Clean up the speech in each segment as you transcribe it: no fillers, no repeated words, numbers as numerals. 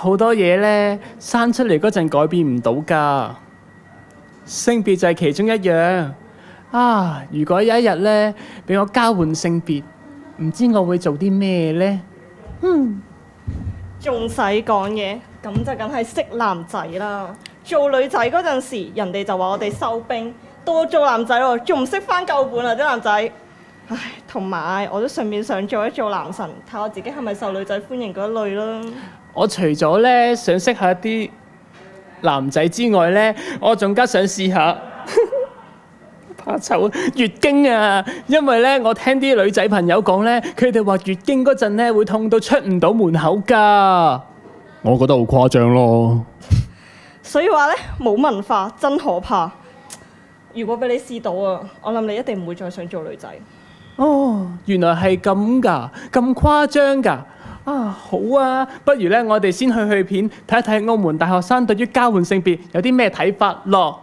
好多嘢咧生出嚟嗰陣改變唔到㗎，性別就係其中一樣。啊！如果有一日咧俾我交換性別，唔知我會做啲咩咧？仲使講嘢？咁就梗係識男仔啦。做女仔嗰陣時，人哋就話我哋收兵，到我做男仔喎，仲唔識翻舊本啊啲男仔。唉，同埋我都順便想做一做男神，睇我自己係咪受女仔歡迎嗰一類啦。我除咗咧想識下啲男仔之外咧，我仲加想試下怕醜月經啊！因為咧我聽啲女仔朋友講咧，佢哋話月經嗰陣咧會痛到出唔到門口㗎。我覺得好誇張咯。所以話咧，冇文化真可怕。如果俾你試到啊，我諗你一定唔會再想做女仔。哦，原來係咁㗎，咁誇張㗎。啊，好啊，不如咧我哋先去片睇一睇澳門大學生對於交換性別有啲咩睇法咯。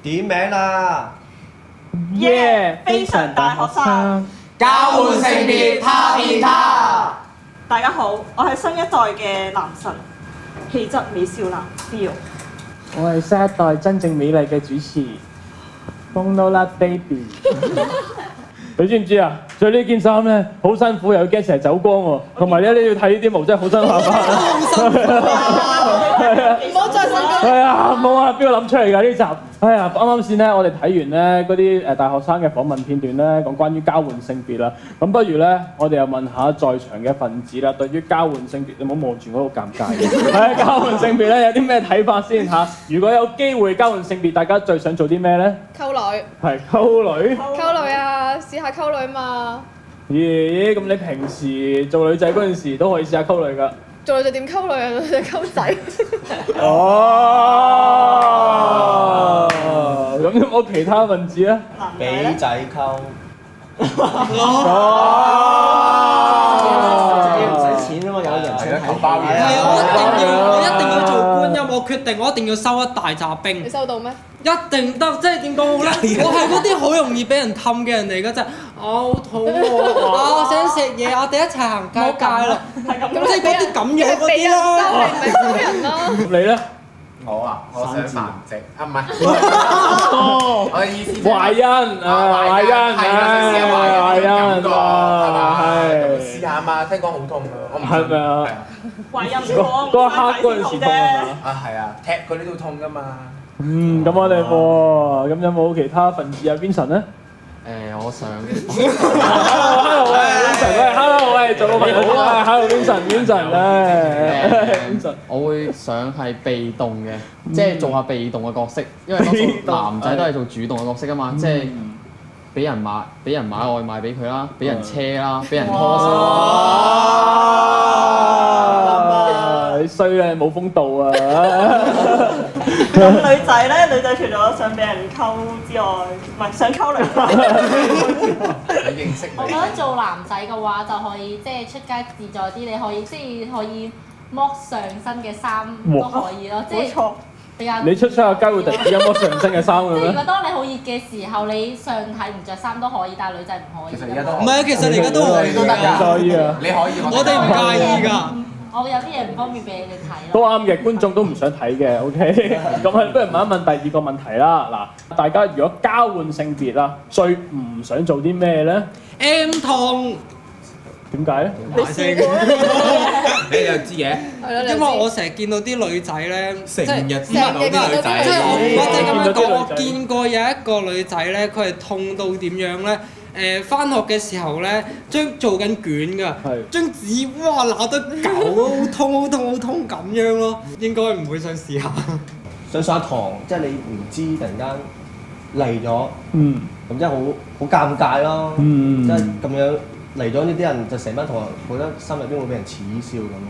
點名啦！耶！非常大學生，交換性別，他變他。大家好，我係新一代嘅男神，氣質美少男 Feel。我係新一代真正美麗嘅主持 Bonola Baby。你知唔知啊？着呢件衫咧好辛苦，又要驚成日走光喎，同埋咧你要睇呢啲毛真係好辛苦。唔好再神經。係啊，冇啊，邊個諗出嚟㗎呢集？哎呀，啱啱先咧，我哋睇完咧嗰啲大學生嘅訪問片段咧，講關於交換性別啦。咁不如咧，我哋又問下在場嘅分子啦，對於交換性別，你唔好望住我，好尷尬嘅。係交換性別咧，有啲咩睇法先嚇？如果有機會交換性別，大家最想做啲咩咧？溝女。係溝女。溝女啊！試下溝女嘛。咦？咁你平時做女仔嗰陣時都可以試下溝女㗎？做女仔點溝女啊？做女仔溝仔。哦。咁有冇其他分子咧？俾仔溝。唔使錢啊嘛，有人情求包嘢。係啊，我一定要做觀音，我決定我一定要收一大紮兵。你收到咩？一定得，即係點講好咧？我係嗰啲好容易俾人氹嘅人嚟㗎啫。我好肚餓，我想食嘢，我哋一齊行街街啦。係咁，即係嗰啲咁樣嗰啲啦。收你唔係收人咯。你咧？我啊，我想繁殖啊，唔係，哦，我嘅意思懷孕啊，懷孕，懷孕啊，係試下嘛，聽講好痛㗎，我唔係咪啊？懷孕嗰嗰一刻嗰陣時痛啊！啊係啊，踢嗰啲都痛㗎嘛。咁我哋喎，咁有冇其他分子啊？Vincent咧？我想 Hello， 喂 Vincent， 喂，做個朋友好啊 ，Hello Vincent 咧，Vincent，我會想係被動嘅，即係做下被動嘅角色，因為多數男仔都係做主動嘅角色啊嘛，即係俾人買外賣俾佢啦，俾人車啦，俾人拖手啦，你衰咧，冇風度啊！咁女仔咧，女仔除咗想俾人溝之外，唔係想溝女仔。你認識我覺得做男仔嘅話就可以即係出街自在啲，你可以即係可以剝上身嘅衫都可以咯，即係比較。你出下街會突然之間剝上身嘅衫嘅咩？即係如果當你好熱嘅時候，你上體唔着衫都可以，但係女仔唔可以。其實而家都唔係啊，其實你而家都可以㗎。可以啊！你可以，我哋唔介意㗎。我有啲嘢唔方便俾你哋睇都咯。啱嘅，觀眾都唔想睇嘅，OK。咁啊，不如問一問第二個問題啦。嗱，大家如果交換性別啦，最唔想做啲咩咧 M 痛。點解咧？你試過咧？你又又知嘅？因為我成日見到啲女仔咧，即係成日見到啲女仔，即係我就咁樣講，我見到啲女仔見過有一個女仔咧，佢係痛到點樣咧？翻學嘅時候咧，做緊卷㗎，張紙哇鬧得狗，好痛好痛好痛咁樣咯，應該唔會想試下。上堂即係你唔知突然間嚟咗，咁即係好尷尬咯，即係咁樣嚟咗呢啲人就成班同學覺得心入邊會俾人恥笑咁咯。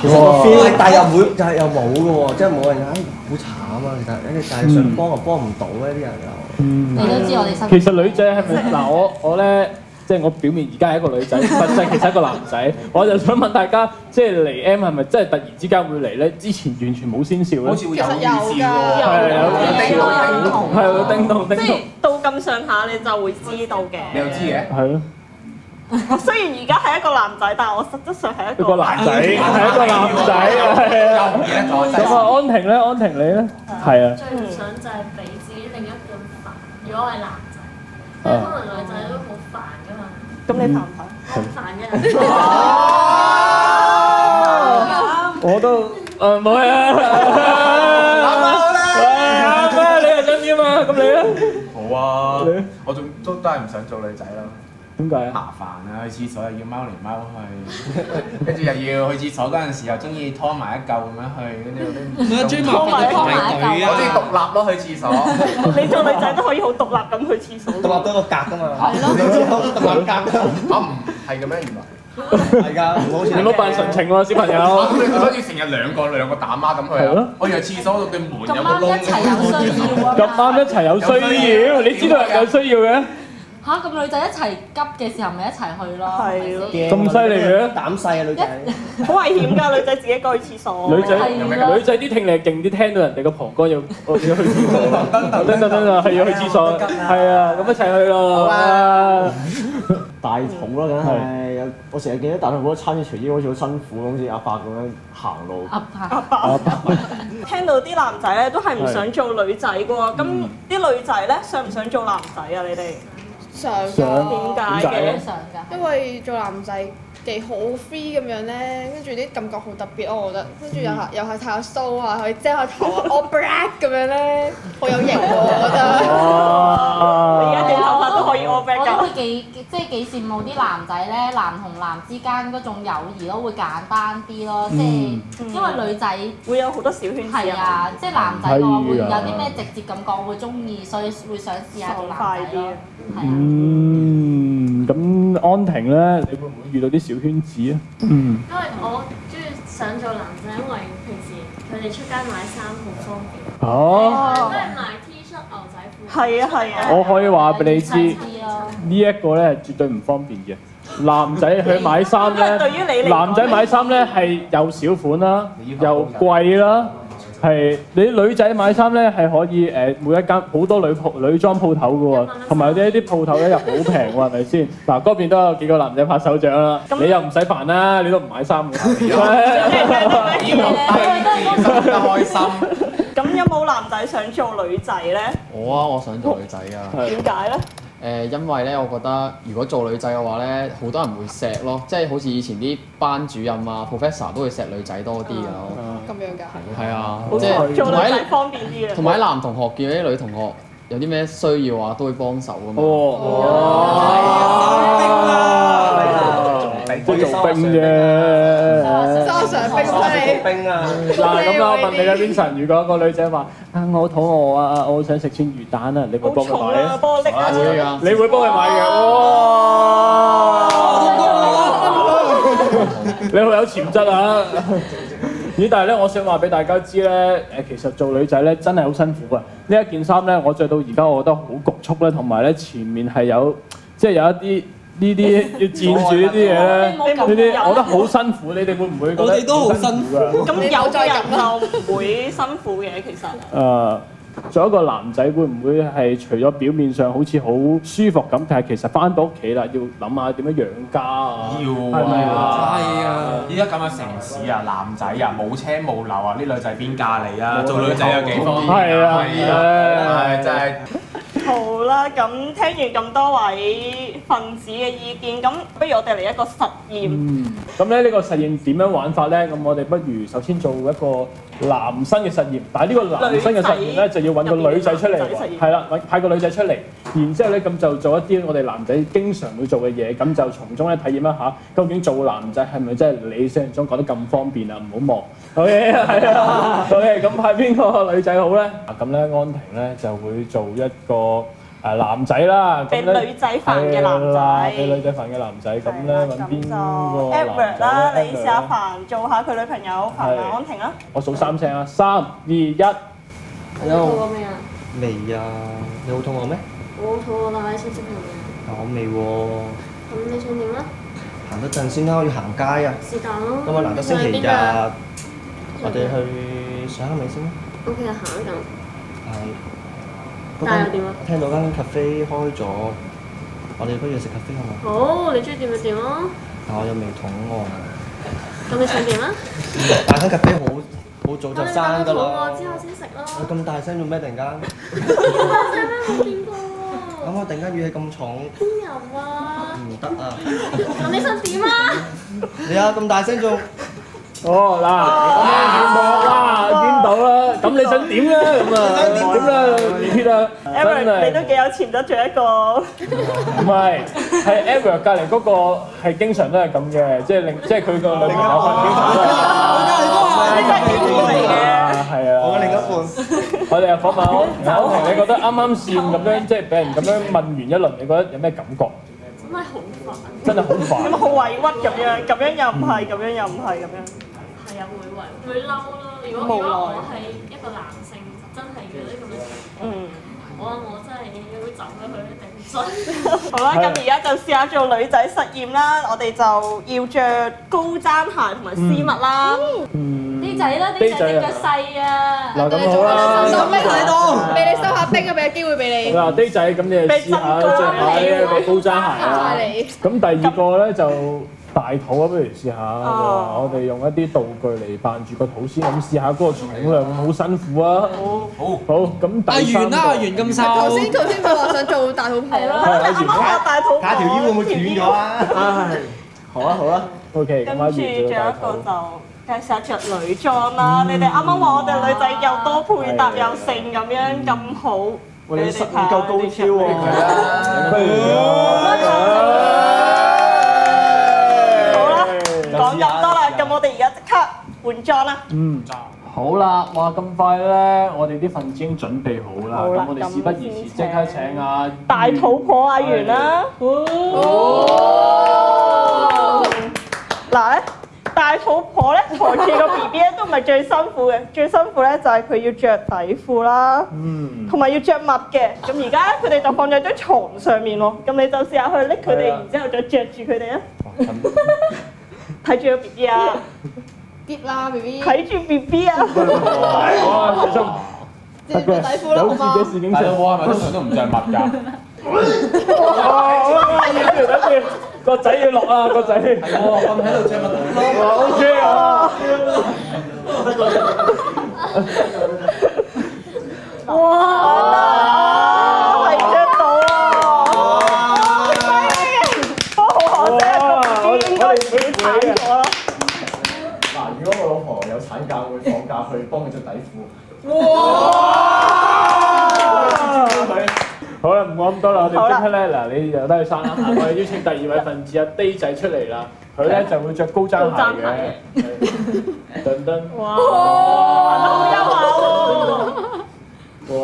其實個 feel， 但係又冇嘅喎，即係冇人好慘啊！其實但係想幫又幫唔到咧，啲人又。你都知我哋身。其實女仔係咪嗱？我咧即係我表面而家係一個女仔，實際其實係一個男仔。我就想問大家，即係嚟 M 係咪真係突然之間會嚟咧？之前完全冇先兆咧。好似會有預兆喎係會叮咚。即係到咁上下你就會知道嘅。你又知嘅？係咯。我雖然而家係一個男仔，但係我實質上係一個男仔，係一個男仔，係啊。咁啊，安婷咧，安婷你咧？係啊。最唔想就係俾自己另一半煩。如果我係男仔，即係可能女仔都好煩㗎嘛。咁你煩唔煩？好煩嘅。我都冇嘢啊！你又想點啊？咁你咧？好啊，我都係唔想做女仔咯。點解啊？麻煩啊！去廁所又要踎嚟踎去，跟住又要去廁所嗰陣時又中意拖埋一嚿咁樣去，跟住嗰啲最麻煩係排隊啊！我中意獨立咯，去廁所。你做女仔都可以好獨立咁去廁所。獨立多個格㗎嘛。係咯。獨立格。唔係嘅咩？原來。係㗎，好似你唔好扮純情喎，小朋友。咁你好似成日兩個打孖咁去啊？我以為廁所度對門有個窿。咁啱一齊有需要，你知道人有需要嘅。嚇！咁女仔一齊急嘅時候，咪一齊去咯。係咯。咁犀利嘅？膽細啊女仔。好危險㗎，女仔自己過去廁所。女仔啲聽力勁啲，聽到人哋個膀胱要去廁所。等陣係要去廁所。係啊，咁一齊去咯。大肚啦，梗係我成日見到大肚好多親嘅隨醫好似好辛苦，好似阿伯咁樣行路。阿伯。聽到啲男仔咧都係唔想做女仔嘅喎，咁啲女仔咧想唔想做男仔啊？你哋？想點解嘅？因為做男仔幾好 free 咁樣咧，跟住啲感覺好特別咯，我覺得。跟住又係太有 show 啊，可以遮下頭啊，all black 咁樣咧，好有型喎，我覺得。而家短頭髮都可以 all black 㗎。我都幾羨慕啲男仔咧，男同男之間嗰種友誼都會簡單啲咯，即係因為女仔會有好多小圈子。係啊，即係男仔嘅話會有啲咩直接咁講會中意，所以會想試下做男仔咯。咁安婷咧，你會唔會遇到啲小圈子啊？因為我中意想做男仔，因為平時佢哋出街買衫好方便。哦。都係買 T 恤、牛仔褲。係啊係啊。我可以話俾你知，呢一個咧係絕對唔方便嘅。男仔去買衫咧，男仔買衫咧係又少款啦，又貴啦。係你女仔買衫咧係可以每一間好多女裝鋪頭嘅喎，同埋有啲鋪頭咧又好平喎，係咪先？嗱嗰邊都有幾個男仔拍手掌啦，你又唔使煩啦，你都唔買衫嘅。開心。咁有冇男仔想做女仔咧？我想做女仔㗎。點解咧？因為咧，我覺得如果做女仔嘅話咧，好多人會錫咯，即係好似以前啲班主任啊、professor 都會錫女仔多啲㗎。咁樣㗎？係啊，即係做女仔方便啲嘅。同埋啲男同學見到啲女同學有啲咩需要啊，都會幫手㗎嘛。都做兵啫。收上兵你。兵啊！嗱咁啦，我問你啊，Vincent，如果個女仔話我好肚餓啊，我好想食串魚蛋啊，你會幫佢買啊？幫我拎啊！會㗎。你會幫佢買嘅？哇！你好有潛質啊！咦，但係咧，我想話俾大家知咧，其實做女仔咧真係好辛苦㗎。呢一件衫咧，我着到而家，我覺得好局促咧，同埋咧前面係有即係有一啲。呢啲要佔住呢啲嘢咧，呢啲我覺得好辛苦。你哋會唔會覺得？我哋都好辛苦。咁有嘅人就唔會辛苦嘅，其實。做一個男仔會唔會係除咗表面上好似好舒服咁，但係其實翻到屋企啦，要諗下點樣養家啊？要係咪啊？係啊！依家咁嘅城市啊，男仔啊，冇車冇樓啊，啲女仔邊嫁你啊？做女仔有幾方便？係啊，係真係。好啦。啦，咁聽完咁多位分子嘅意見，咁不如我哋嚟一個實驗。咁咧呢個實驗點樣玩法咧？咁我哋不如首先做一個男生嘅實驗，但係呢個男生嘅實驗咧就要揾個女仔出嚟，係啦，派個女仔出嚟，然之後咧咁就做一啲我哋男仔經常會做嘅嘢，咁就從中咧體驗一下究竟做男仔係咪真係你想象中覺得咁方便啊？唔好望，OK，係啊，OK，咁派邊個女仔好咧？咁咧安婷咧就會做一個男仔啦，俾女仔煩嘅男仔，俾女仔煩嘅男仔，咁咧揾邊個 Edward 啦，你試下煩做下佢女朋友，煩下安婷啊！我數3聲啊，3、2、1。肚餓未啊？未啊，你好肚餓咩？我好肚餓啦，你想食咩？我未喎。咁你想點啊？行多陣先啦，我要行街啊。是但咯。今日難得星期日，我哋去上下尾先啦。OK 啊，行咁。係。但係又點啊？聽到間 cafe 開咗，我哋不如食 cafe 好嘛？好，你中意點就點咯。但我又未肚餓。咁你想點啊？但間 cafe 好早就閂㗎啦。肚餓之後先食咯。你咁大聲做咩？突然間？咁大聲咩？冇見過喎。咁我突然間語氣咁重。邊有啊？唔得啊！咁你想點啊？你啊咁大聲仲？哦嗱，見到啦，咁你想點咧？咁啊，點啦，repeat 啦 Edward 你都幾有潛質做一個。唔係，係 Edward 隔離嗰個係經常都係咁嘅，即係佢個女朋友係經常都係。你真係幾好嚟嘅。係啊。我嘅另一半。我哋又訪問安婷，你覺得啱啱線咁樣，即係俾人咁樣問完一輪，你覺得有咩感覺？真係好煩。真係好煩。咁好委屈咁樣，咁樣又唔係，咁樣又唔係咁樣。係啊，會嬲咯。如果我係一個男性，真係遇到啲咁嘅事，我真係會走咗佢一定唔信。好啦，咁而家就試下做女仔實驗啦。我哋就要着高踭鞋同埋絲襪啦。D 仔啦，D 仔隻腳細啊。嗱咁好啦。收冰喺度，俾你收下冰啊！俾個機會俾你。嗱 D 仔，咁你試下着下呢個高踭鞋啦。咁第二個咧就大肚啊，不如試下。我哋用一啲道具嚟扮住個肚先，咁試下嗰個重量，好辛苦啊！好，咁第三個。阿袁咁瘦。頭先佢話想做大肚婆咯。啱啱話大肚婆。假條腰會唔會斷咗啊？好啊。OK，跟住仲有一個就梗係試下着女裝啦。你哋啱啱話我哋女仔又多配搭又性咁樣咁好，你哋實驗夠高超喎！講咁多啦，咁我哋而家即刻換裝啦。好啦，哇咁快咧，我哋啲份子已經準備好啦。咁我哋事不宜遲，即刻請阿大肚婆阿袁啦。嗱咧，大肚婆咧抬住個 BB 咧都唔係最辛苦嘅，最辛苦咧就係佢要着底褲啦，同埋要着襪嘅。咁而家佢哋就放咗張床上面喎，咁你就試下去拎佢哋，然之後再着住佢哋啊。睇住個 BB 啊！跌啦 BB， 睇住 BB 啊！哇，小心！即係着底褲啦，好嘛？有自己事警察，我係咪通常都唔着襪㗎？等住，個仔要落啊！個仔，係喎，瞓喺度着襪。OK 啊！哇！係着到啊！好可惜，應該唔會慘咗啦。嗱，如果我老婆有產假，會放假去幫佢着底褲。好啦，唔講咁多啦，我哋即刻咧嗱，你由得去生啦。我哋邀請第二位分子阿 D 仔出嚟啦，佢咧就會着高踭鞋嘅。噔噔，哇！好優雅喎！哇！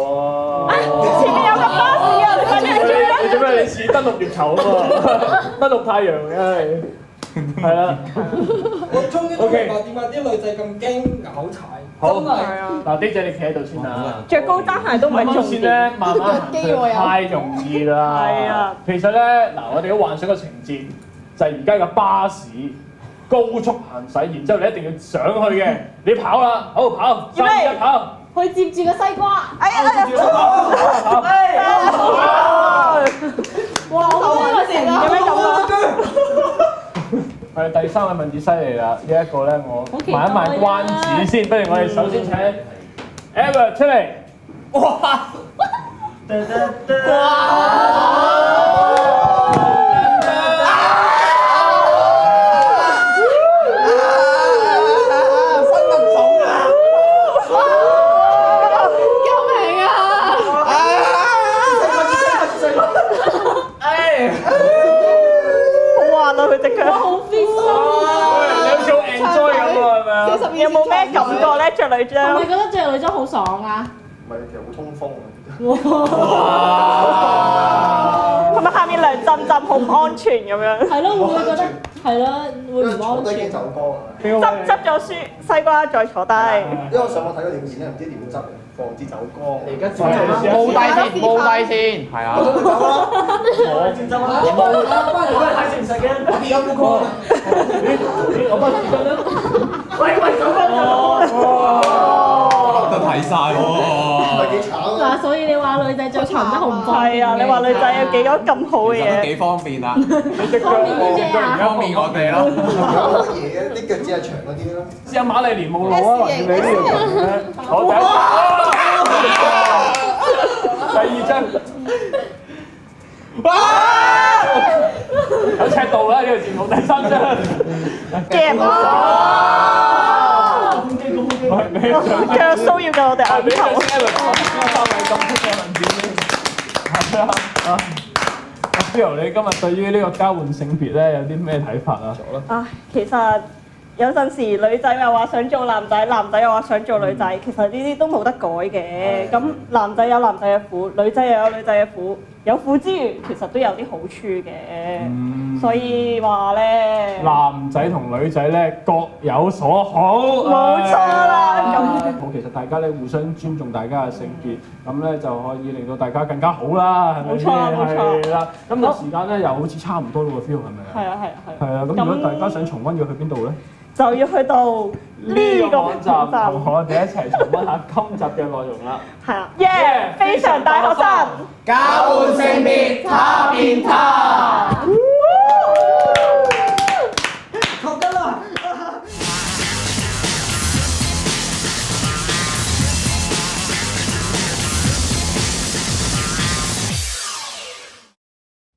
前面有架巴士啊！你快啲去追啦！你做咩？你似登陸月球啊嘛，登陸太陽嘅係啦。我終於都明白點解啲女仔咁驚拗柴。好，嗱 D 仔你企喺度先啦。着高踭鞋都唔係重點。咧，慢慢太容易啦。係啊。其實咧，嗱我哋都幻想個情節就係而家嘅巴士高速行駛，然之後你一定要上去嘅。你跑啦，好跑，3、2、1跑。去接住個西瓜。哎呀！哇！好穩陣啊！有咩咁啊？係第三位問子犀利啦！呢一個咧，我賣一賣關子先。不如我哋首先請 Edward 出嚟。哇！佢隻腳好 fit 啊！你好似好 enjoy 咁喎，係咪啊？有冇咩感覺咧？着女裝？係咪覺得着女裝好爽啊？唔係，其實好通風啊！係咪下面涼浸浸好唔安全咁樣？係咯，會唔會覺得係咯？會唔安全？走光啊！執咗書西瓜再坐低。因為我上網睇過條片咧，唔知點執嘅，防止走光。你而家冇低先，冇低先，係啊。我走啦！我先走啦！我冇啦，翻嚟都係睇誠實嘅。我見咗副光啊！我幫你跟啦。喂，走翻咗！都睇晒喎。係幾慘啊！嗱，所以你話女仔着裙真係好唔方便。係啊，你話女仔有幾多咁好嘅嘢？都幾方便啊！你隻腳方便我哋咯。有乜嘢？啲腳趾係長嗰啲咯。試下瑪麗蓮夢露啊，還是你呢條咧？好，第二張。哇！有尺度啦，呢個節目第三張。驚啊！腳騷擾緊我哋眼球。Bill， 你今日對於呢個交換性別咧有啲咩睇法啊？其實有陣時女仔又話想做男仔，男仔又話想做女仔，其實呢啲都冇得改嘅。咁男仔有男仔嘅苦，女仔又有女仔嘅苦，有苦之餘其實都有啲好處嘅。所以話咧，男仔同女仔咧各有所好。冇錯啦。好，其實大家咧互相尊重大家嘅性別，咁咧就可以令到大家更加好啦，係咪先？係啦。咁個時間咧又好似差唔多咯個 feel 係咪啊？係啊。係啊，咁如果大家想重溫要去邊度咧？就要去到呢個網站同我哋一齊重溫下今集嘅內容啦。係啊，耶！非常大學生交換性別他變他。